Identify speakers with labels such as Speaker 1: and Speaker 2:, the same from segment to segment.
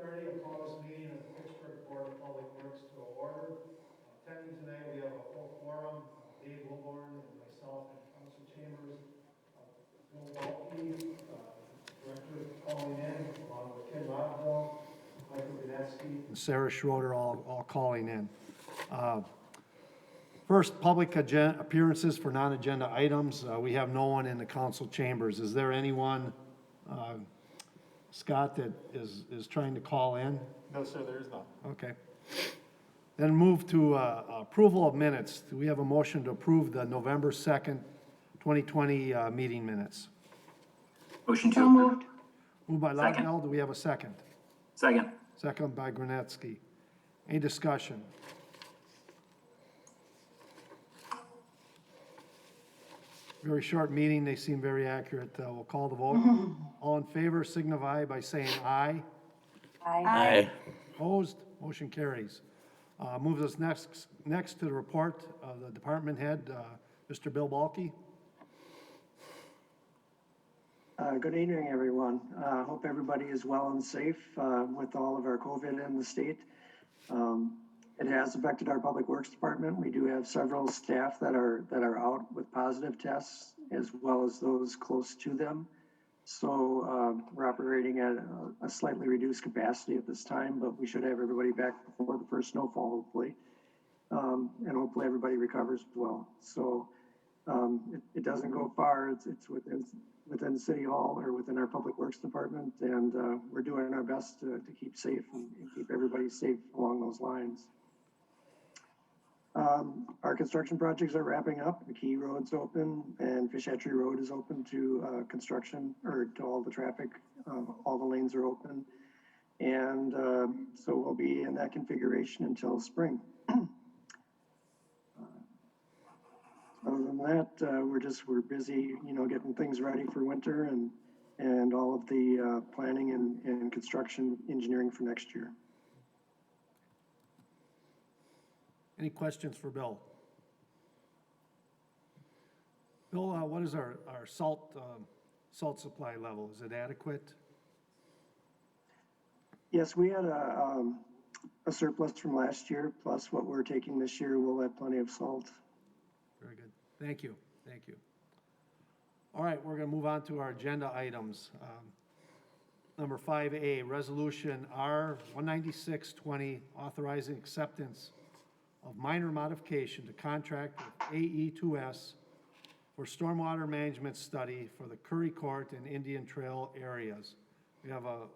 Speaker 1: 5:30, I'll call this meeting of the Fitchburg Board of Public Works to order. Attending tonight, we have a full quorum, Dave Wilborn and myself in council chambers. Bill Walke, director, calling in, along with Ken Rodville, Michael Gonetsky, and Sarah Schroeder, all calling in. First, public appearances for non-agenda items. We have no one in the council chambers. Is there anyone, Scott, that is trying to call in?
Speaker 2: No, sir, there is none.
Speaker 1: Okay. Then move to approval of minutes. Do we have a motion to approve the November 2nd, 2020 meeting minutes?
Speaker 3: Motion to
Speaker 4: So
Speaker 3: approve.
Speaker 4: moved.
Speaker 1: Moved by
Speaker 3: Second.
Speaker 1: Loudell. Do we have a second?
Speaker 3: Second.
Speaker 1: Second by Gronetsky. Any discussion? Very short meeting. They seem very accurate. We'll call the vote. All in favor signify by saying aye.
Speaker 4: Aye.
Speaker 1: Opposed? Motion carries. Moves us next to the report of the department head, Mr. Bill Balke.
Speaker 5: Good evening, everyone. Hope everybody is well and safe with all of our COVID in the state. It has affected our public works department. We do have several staff that are out with positive tests, as well as those close to them. So we're operating at a slightly reduced capacity at this time, but we should have everybody back before the first snowfall, hopefully. And hopefully everybody recovers well. So it doesn't go far. It's within City Hall or within our Public Works Department, and we're doing our best to keep safe and keep everybody safe along those lines. Our construction projects are wrapping up. The Key Road's open, and Fish Hatchery Road is open to construction, or to all the traffic. All the lanes are open, and so we'll be in that configuration until spring. Other than that, we're busy, getting things ready for winter and all of the planning and construction engineering for next year.
Speaker 1: Any questions for Bill? Bill, what is our salt supply level? Is it adequate?
Speaker 5: Yes, we had a surplus from last year, plus what we're taking this year. We'll have plenty of salt.
Speaker 1: Very good. Thank you. Thank you. All right, we're going to move on to our agenda items. Number 5A, Resolution R-19620, authorizing acceptance of minor modification to contract with AE2S for stormwater management study for the Curry Court and Indian Trail areas. We have a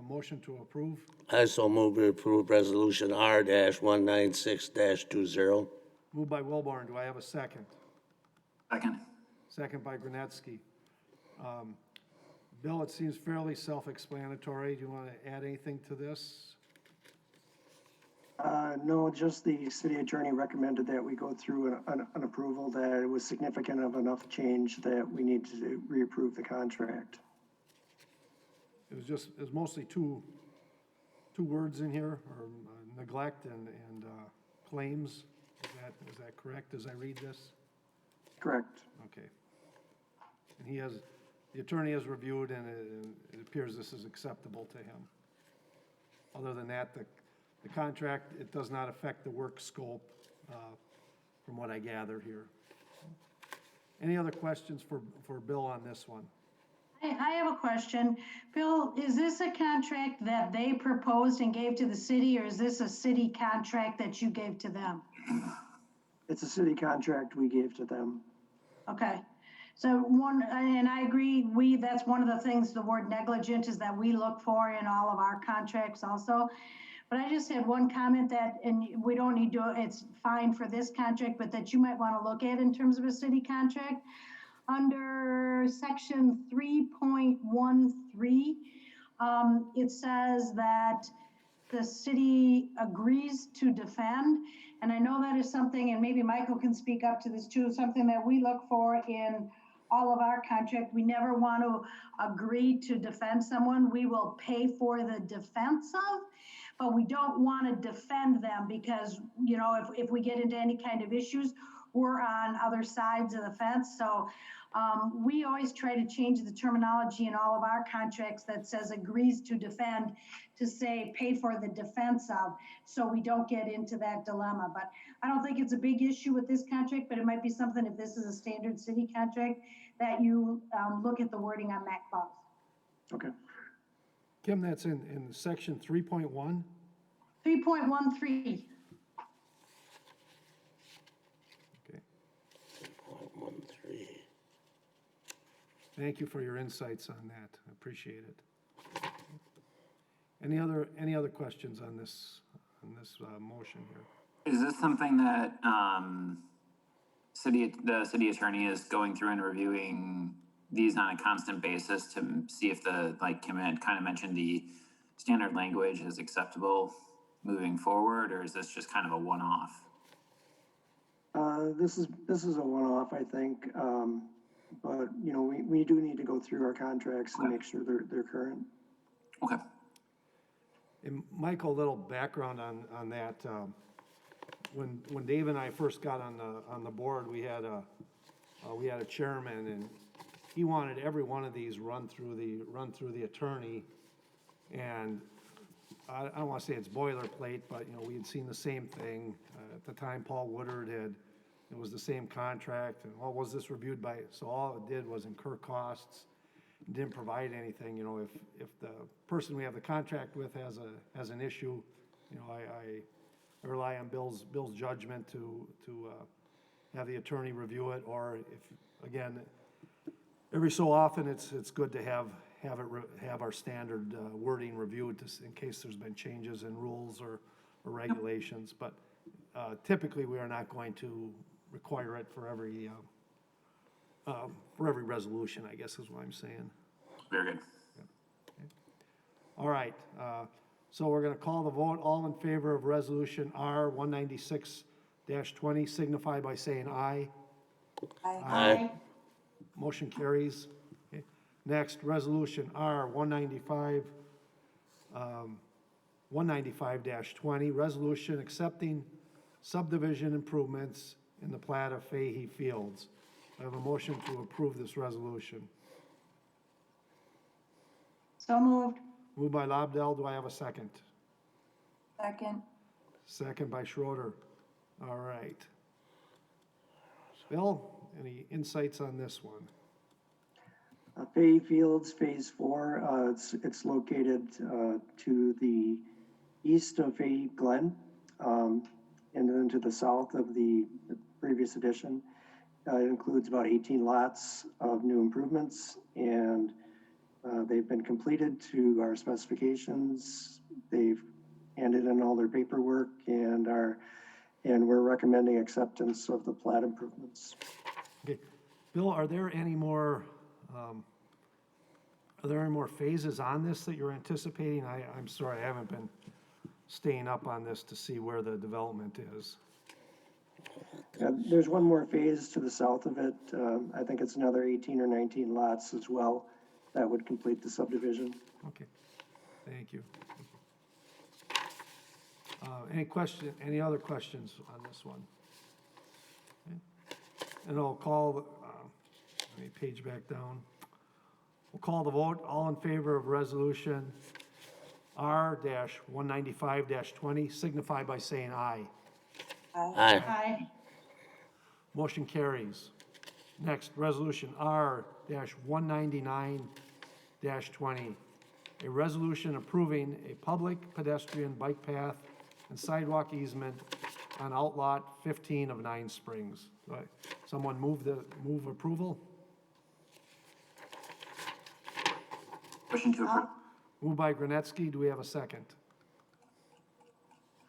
Speaker 1: motion to approve.
Speaker 6: I so move to approve resolution R-196-20.
Speaker 1: Moved by Wilborn. Do I have a second?
Speaker 3: Second.
Speaker 1: Second by Gronetsky. Bill, it seems fairly self-explanatory. Do you want to add anything to this?
Speaker 5: No, just the city attorney recommended that we go through an approval that it was significant of enough change that we need to reapprove the contract.
Speaker 1: It was mostly two words in here, or neglect and claims. Is that correct as I read this?
Speaker 5: Correct.
Speaker 1: Okay. And the attorney has reviewed, and it appears this is acceptable to him. Other than that, the contract, it does not affect the work scope, from what I gather here. Any other questions for Bill on this one?
Speaker 4: I have a question. Bill, is this a contract that they proposed and gave to the city, or is this a city contract that you gave to them?
Speaker 5: It's a city contract we gave to them.
Speaker 4: Okay. So and I agree, that's one of the things, the word negligent, is that we look for in all of our contracts also. But I just had one comment that, and we don't need to, it's fine for this contract, but that you might want to look at in terms of a city contract. Under section 3.13, it says that the city agrees to defend. And I know that is something, and maybe Michael can speak up to this too, something that we look for in all of our contract. We never want to agree to defend someone. We will pay for the defense of, but we don't want to defend them because, if we get into any kind of issues, we're on other sides of the fence. So We always try to change the terminology in all of our contracts that says agrees to defend to say pay for the defense of, so we don't get into that dilemma. But I don't think it's a big issue with this contract, but it might be something, if this is a standard city contract, that you look at the wording on that clause.
Speaker 5: Okay.
Speaker 1: Kim, that's in section 3.1?
Speaker 4: 3.13.
Speaker 1: Okay.
Speaker 6: 13.
Speaker 1: Thank you for your insights on that. I appreciate it. Any other questions on this motion here?
Speaker 3: Is this something that, the city attorney is going through and reviewing these on a constant basis to see if like Kim had kind of mentioned, the standard language is acceptable moving forward, or is this just kind of a one-off?
Speaker 5: This is a one-off, I think. But, you know, we do need to go through our contracts and make sure they're current.
Speaker 3: Okay.
Speaker 1: And Michael, a little background on that. When Dave and I first got on the board, we had a chairman, and he wanted every one of these run through the attorney. And I don't want to say it's boilerplate, but, you know, we had seen the same thing. At the time, Paul Woodard it was the same contract, and well, was this reviewed by, so all it did was incur costs, didn't provide anything. You know, if the person we have the contract with has an issue, you know, I rely on Bill's judgment to have the attorney review it, or if, again, every so often, it's good to have our standard wording reviewed in case there's been changes in rules or regulations. But typically, we are not going to require it for every resolution, I guess is what I'm saying.
Speaker 3: Very good.
Speaker 1: All right, so we're gonna call the vote. All in favor of resolution R 196-20 signify by saying aye.
Speaker 6: Aye.
Speaker 1: Motion carries. Okay. Next, resolution R 195-20, resolution accepting subdivision improvements in the plat of Fahey Fields. I have a motion to approve this resolution.
Speaker 4: So moved.
Speaker 1: Moved by Lobdell, do I have a second?
Speaker 4: Second.
Speaker 1: Second by Schroeder. All right. Bill, any insights on this one?
Speaker 5: Fahey Fields, Phase 4, it's located to the east of Fahey Glen, and then to the south of the previous addition. It includes about 18 lots of new improvements, and they've been completed to our specifications. They've handed in all their paperwork, and we're recommending acceptance of the plat improvements.
Speaker 1: Okay. Bill, are there any more phases on this that you're anticipating? I'm sorry, I haven't been staying up on this to see where the development is.
Speaker 5: There's one more phase to the south of it. I think it's another 18 or 19 lots as well that would complete the subdivision.
Speaker 1: Okay, thank you. Any other questions on this one? Okay. And I'll call, let me page back down. We'll call the vote. All in favor of resolution R-195-20 signify by saying aye.
Speaker 6: Aye.
Speaker 4: Aye.
Speaker 1: Motion carries. Next, resolution R-199-20. A resolution approving a public pedestrian bike path and sidewalk easement on Outlot 15 of 9 Springs. Someone move approval?
Speaker 3: Motion to approve.
Speaker 1: Moved by Granetsky. Do we have a second?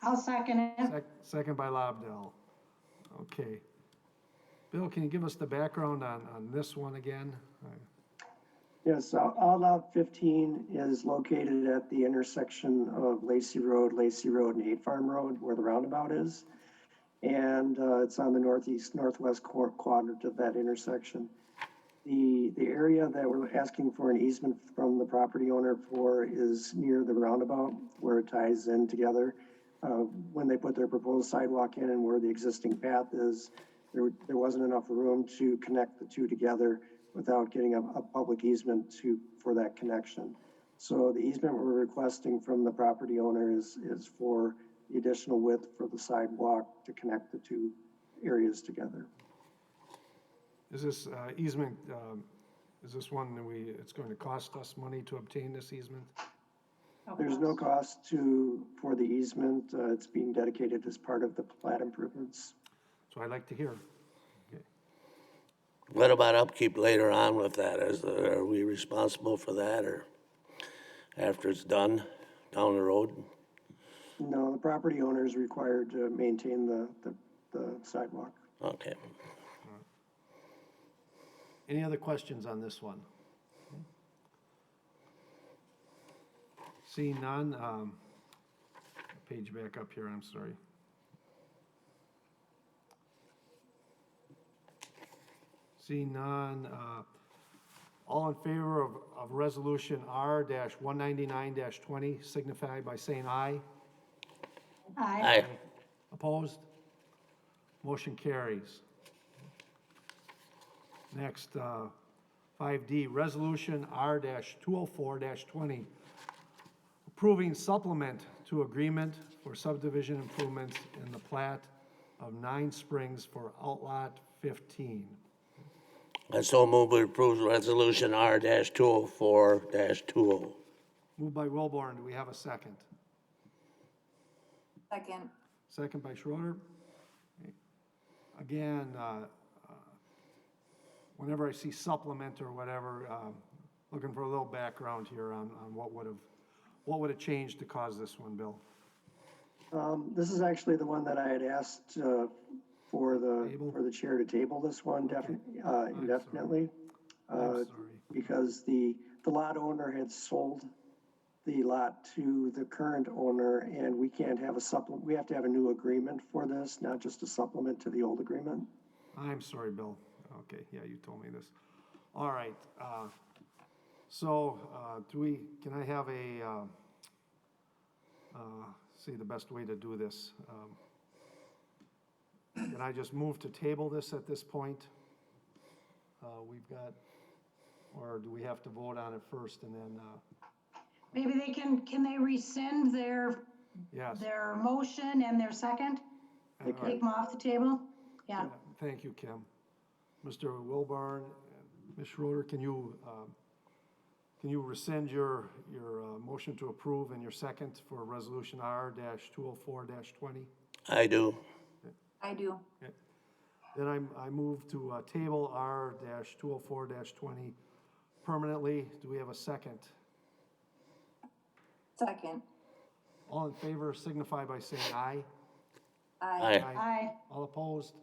Speaker 4: I'll second it.
Speaker 1: Second by Lobdell. Okay. Bill, can you give us the background on this one again?
Speaker 5: Yes, Outlot 15 is located at the intersection of Lacey Road, and 8 Farm Road, where the roundabout is. And it's on the northwest quadrant of that intersection. The area that we're asking for an easement from the property owner for is near the roundabout, where it ties in together. When they put their proposed sidewalk in and where the existing path is, there wasn't enough room to connect the two together without getting a public easement for that connection. So the easement we're requesting from the property owner is for the additional width for the sidewalk to connect the two areas together.
Speaker 1: Is this easement, is this one that it's going to cost us money to obtain this easement?
Speaker 5: There's no cost for the easement. It's being dedicated as part of the plat improvements.
Speaker 1: So I'd like to hear. Okay.
Speaker 6: What about upkeep later on with that? Are we responsible for that, or after it's done, down the road?
Speaker 5: No, the property owner is required to maintain the sidewalk.
Speaker 6: Okay.
Speaker 1: Any other questions on this one? Seeing none, page back up here, I'm sorry. Seeing none, all in favor of resolution R-199-20 signify by saying aye.
Speaker 4: Aye.
Speaker 6: Aye.
Speaker 1: Opposed? Motion carries. Next, 5D, resolution R-204-20, approving supplement to agreement for subdivision improvements in the plat of 9 Springs for Outlot 15.
Speaker 6: I so move we approve resolution R-204-20.
Speaker 1: Moved by Wilborn, do we have a second?
Speaker 2: Second.
Speaker 1: Second by Schroeder. Again, whenever I see supplement or whatever, looking for a little background here on what would have changed to cause this one, Bill?
Speaker 5: This is actually the one that I had asked for
Speaker 1: Table?
Speaker 5: the chair to table this one indefinitely.
Speaker 1: I'm sorry.
Speaker 5: Because the lot owner had sold the lot to the current owner, and we can't have a supplement. We have to have a new agreement for this, not just a supplement to the old agreement.
Speaker 1: I'm sorry, Bill. Okay, yeah, you told me this. All right, so, can I have see the best way to do this? Can I just move to table this at this point? We've got, or do we have to vote on it first and then,
Speaker 4: Maybe they can they rescind their
Speaker 1: yes?
Speaker 4: motion and their second?
Speaker 1: All right.
Speaker 4: Take them off the table? Yeah.
Speaker 1: Thank you, Kim. Mr. Wilbarn, Ms. Schroeder, can you rescind your motion to approve and your second for resolution R-204-20?
Speaker 6: I do.
Speaker 2: I do.
Speaker 1: Okay. Then I move to table R-204-20 permanently. Do we have a second?
Speaker 2: Second.
Speaker 1: All in favor signify by saying aye.
Speaker 6: Aye.
Speaker 4: Aye.
Speaker 1: All opposed?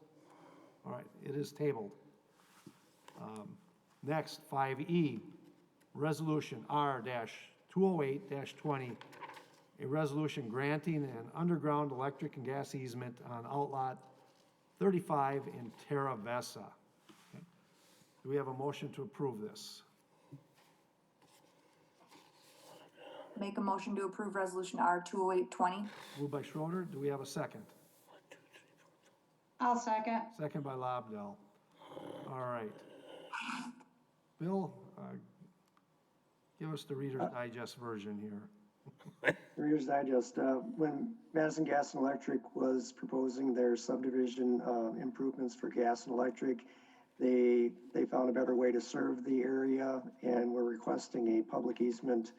Speaker 1: All right, it is tabled. Next, 5E, resolution R-208-20, a resolution granting an underground electric and gas easement on Outlot 35 in Terra Vesa. Okay. Do we have a motion to approve this?
Speaker 2: Make a motion to approve resolution R-208-20.
Speaker 1: Moved by Schroeder, do we have a second?
Speaker 4: I'll second.
Speaker 1: Second by Lobdell. All right. Bill, give us the Reader's Digest version here.
Speaker 5: Reader's Digest, when Madison Gas and Electric was proposing their subdivision improvements for gas and electric, they found a better way to serve the area and were requesting a public easement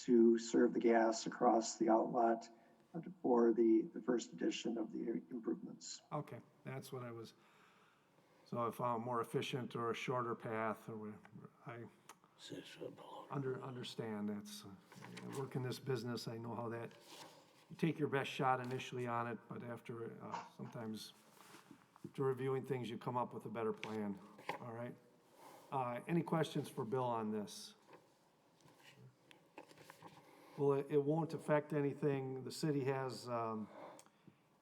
Speaker 5: to serve the gas across the outlot for the first edition of the improvements.
Speaker 1: Okay, that's what I was, so if I'm more efficient or a shorter path, or I understand that's, I work in this business, I know how that, you take your best shot initially on it, but after, sometimes after reviewing things, you come up with a better plan, all right? Any questions for Bill on this? Well, it won't affect anything, the city has,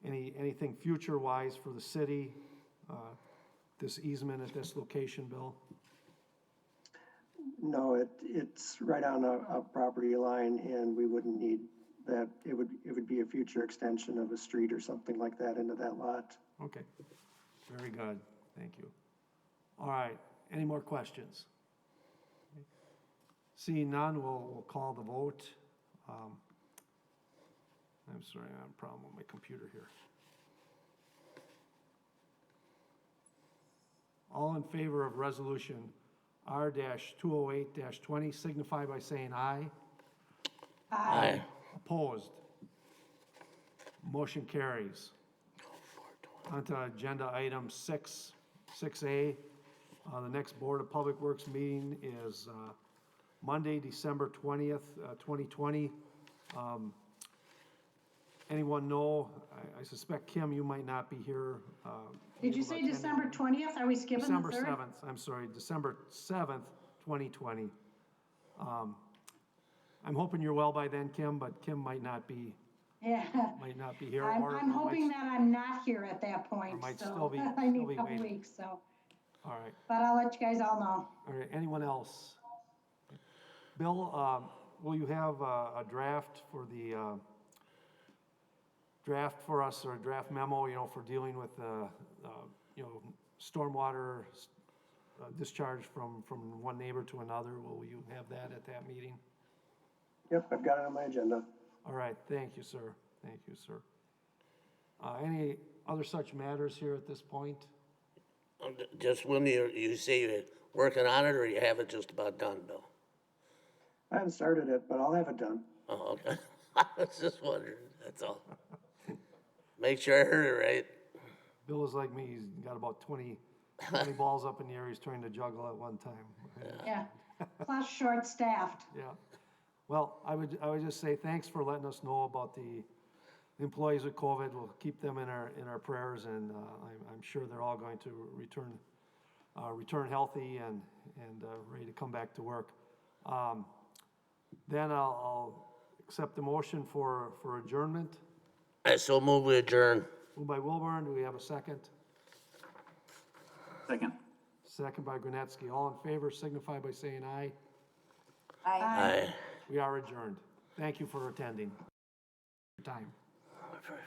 Speaker 1: anything future-wise for the city, this easement at this location, Bill?
Speaker 5: No, it's right on a property line, and we wouldn't need that. It would be a future extension of a street or something like that into that lot.
Speaker 1: Okay. Very good, thank you. All right, any more questions? Seeing none, we'll call the vote. I'm sorry, I have a problem with my computer here. All in favor of resolution R-208-20 signify by saying aye.
Speaker 6: Aye.
Speaker 1: Opposed? Motion carries. On to agenda item 6A. The next Board of Public Works meeting is Monday, December 20th, 2020. Anyone know? I suspect, Kim, you might not be here.
Speaker 4: Did you say December 20th? Are we skipping the
Speaker 1: December
Speaker 4: 3rd?
Speaker 1: 7th, I'm sorry, December 7th, 2020. I'm hoping you're well by then, Kim, but Kim might not be
Speaker 4: Yeah.
Speaker 1: here.
Speaker 4: I'm
Speaker 1: or
Speaker 4: hoping
Speaker 1: might-
Speaker 4: that I'm not here at that point,
Speaker 1: might
Speaker 4: so
Speaker 1: still be-
Speaker 4: I need
Speaker 1: still be
Speaker 4: a couple
Speaker 1: waiting.
Speaker 4: weeks, so.
Speaker 1: All right,
Speaker 4: But I'll let you guys all know.
Speaker 1: all right, anyone else? Bill, will you have a draft for the, draft for us, or a draft memo, for dealing with, stormwater discharge from one neighbor to another? Will you have that at that meeting?
Speaker 5: Yep, I've got it on my agenda.
Speaker 1: All right, thank you, sir. Thank you, sir. Any other such matters here at this point?
Speaker 6: Just when you say you're working on it, or you have it just about done, Bill?
Speaker 5: I haven't started it, but I'll have it done.
Speaker 6: Oh, okay. I was just wondering, that's all. Make sure I heard it right.
Speaker 1: Bill is like me, he's got about 20 balls up in the air he's trying to juggle at one time.
Speaker 4: Yeah. Plus short-staffed.
Speaker 1: Yeah. Well, I would just say thanks for letting us know about the employees with COVID. We'll keep them in our prayers, and I'm sure they're all going to return healthy and ready to come back to work. Then I'll accept the motion for adjournment.
Speaker 6: I so move we adjourn.
Speaker 1: Moved by Wilburn, do we have a second?
Speaker 3: Second.
Speaker 1: Second by Granetsky. All in favor signify by saying aye.
Speaker 2: Aye.
Speaker 6: Aye.
Speaker 1: We are adjourned. Thank you for attending. Your time.
Speaker 6: Very fine.